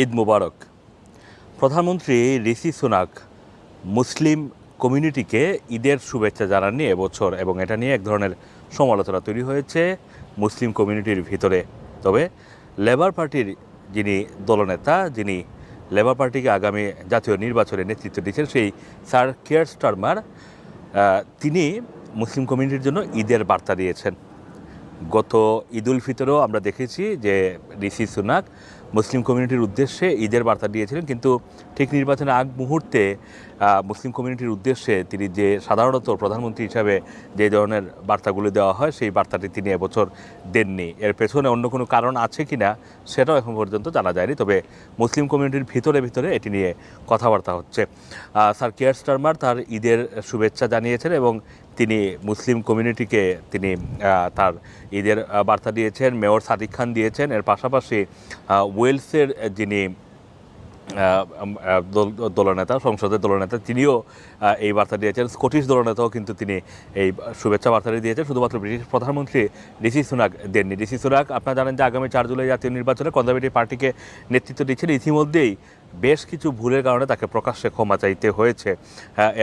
ঈদ মুবারক। প্রধানমন্ত্রী ঋষি সুনাক মুসলিম কমিউনিটিকে ঈদের শুভেচ্ছা জানাননি এবছর, এবং এটা নিয়ে এক ধরনের সমালোচনা তৈরি হয়েছে মুসলিম কমিউনিটির ভিতরে। তবে লেবার পার্টির যিনি দলনেতা, যিনি লেবার পার্টিকে আগামী জাতীয় নির্বাচনে নেতৃত্ব দিচ্ছেন, সেই স্যার কিয়ার স্টারমার, তিনি মুসলিম কমিউনিটির জন্য ঈদের বার্তা দিয়েছেন। গত ঈদ উল ফিতরেও আমরা দেখেছি যে ঋষি সুনাক মুসলিম কমিউনিটির উদ্দেশ্যে ঈদের বার্তা দিয়েছিলেন, কিন্তু ঠিক নির্বাচনের আগ মুহূর্তে মুসলিম কমিউনিটির উদ্দেশ্যে তিনি যে সাধারণত প্রধানমন্ত্রী হিসাবে যে ধরনের বার্তাগুলো দেওয়া হয়, সেই বার্তাটি তিনি এবছর দেননি। এর পেছনে অন্য কোনো কারণ আছে কি না সেটাও এখন পর্যন্ত জানা যায়নি, তবে মুসলিম কমিউনিটির ভিতরে ভিতরে এটি নিয়ে কথাবার্তা হচ্ছে। স্যার কিয়ার স্টারমার তার ঈদের শুভেচ্ছা জানিয়েছেন এবং তিনি মুসলিম কমিউনিটিকে তিনি তার ঈদের বার্তা দিয়েছেন। মেয়র সাদিক খান দিয়েছেন। এর পাশাপাশি ওয়েলসের যিনি দলনেতা, সংসদের দলনেতা, তিনিও এই বার্তা দিয়েছেন। স্কটিশ দলনেতাও কিন্তু তিনি এই শুভেচ্ছা বার্তাটি দিয়েছেন। শুধুমাত্র ব্রিটিশ প্রধানমন্ত্রী ঋষি সুনাক দেননি। ঋষি সুনাক, আপনারা জানেন যে আগামী 4 জুলাই জাতীয় নির্বাচনে কনজারভেটিভ পার্টিকে নেতৃত্ব দিচ্ছেন। ইতিমধ্যেই বেশ কিছু ভুলের কারণে তাকে প্রকাশ্যে ক্ষমা চাইতে হয়েছে।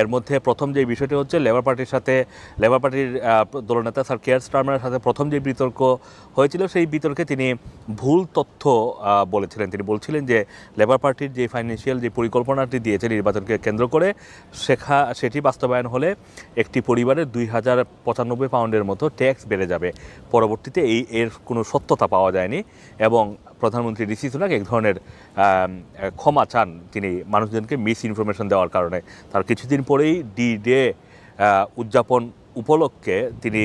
এর মধ্যে প্রথম যে বিষয়টি হচ্ছে লেবার পার্টির দলনেতা স্যার কিয়ার স্টারমারের সাথে প্রথম যে বিতর্ক হয়েছিল, সেই বিতর্কে তিনি ভুল তথ্য বলেছিলেন। তিনি বলছিলেন যে লেবার পার্টির যে ফাইন্যান্সিয়াল যে পরিকল্পনাটি দিয়েছে নির্বাচনকে কেন্দ্র করে, সেটি বাস্তবায়ন হলে একটি পরিবারের 2095 পাউন্ডের মতো ট্যাক্স বেড়ে যাবে। পরবর্তীতে এর কোনো সত্যতা পাওয়া যায়নি এবং প্রধানমন্ত্রী ঋষি সুনাক এক ধরনের ক্ষমা চান তিনি মানুষজনকে মিস ইনফরমেশন দেওয়ার কারণে। তার কিছুদিন পরেই ডি-ডে উদযাপন উপলক্ষে তিনি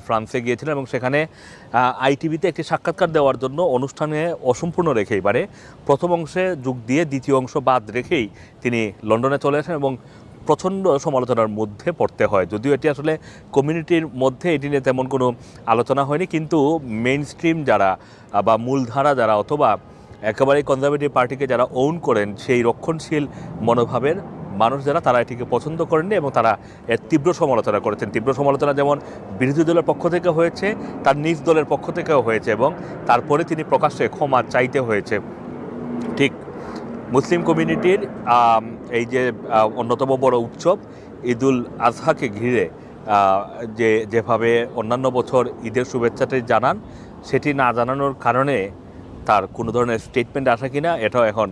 ফ্রান্সে গিয়েছিলেন এবং সেখানে আইটিভিতে একটি সাক্ষাৎকার দেওয়ার জন্য অনুষ্ঠানে অসম্পূর্ণ রেখেই, প্রথম অংশে যোগ দিয়ে দ্বিতীয় অংশ বাদ রেখেই তিনি লন্ডনে চলে আসেন এবং প্রচণ্ড সমালোচনার মধ্যে পড়তে হয়। যদিও এটি আসলে কমিউনিটির মধ্যে এটি নিয়ে তেমন কোনো আলোচনা হয়নি, কিন্তু মেইন স্ট্রিম যারা বা মূলধারা যারা, অথবা একেবারেই কনজারভেটিভ পার্টিকে যারা ওন করেন, সেই রক্ষণশীল মনোভাবের মানুষ যারা, তারা এটিকে পছন্দ করেননি এবং তারা এর তীব্র সমালোচনা করেছেন। তীব্র সমালোচনা যেমন বিরোধী দলের পক্ষ থেকে হয়েছে, তার নিজ দলের পক্ষ থেকেও হয়েছে এবং তারপরে তিনি প্রকাশ্যে ক্ষমা চাইতে হয়েছে। ঠিক মুসলিম কমিউনিটির এই যে অন্যতম বড় উৎসব ঈদ উল আজহাকে ঘিরে যেভাবে অন্যান্য বছর ঈদের শুভেচ্ছাটি জানান, সেটি না জানানোর কারণে তার কোনো ধরনের স্টেটমেন্ট আসা কিনা এটাও এখন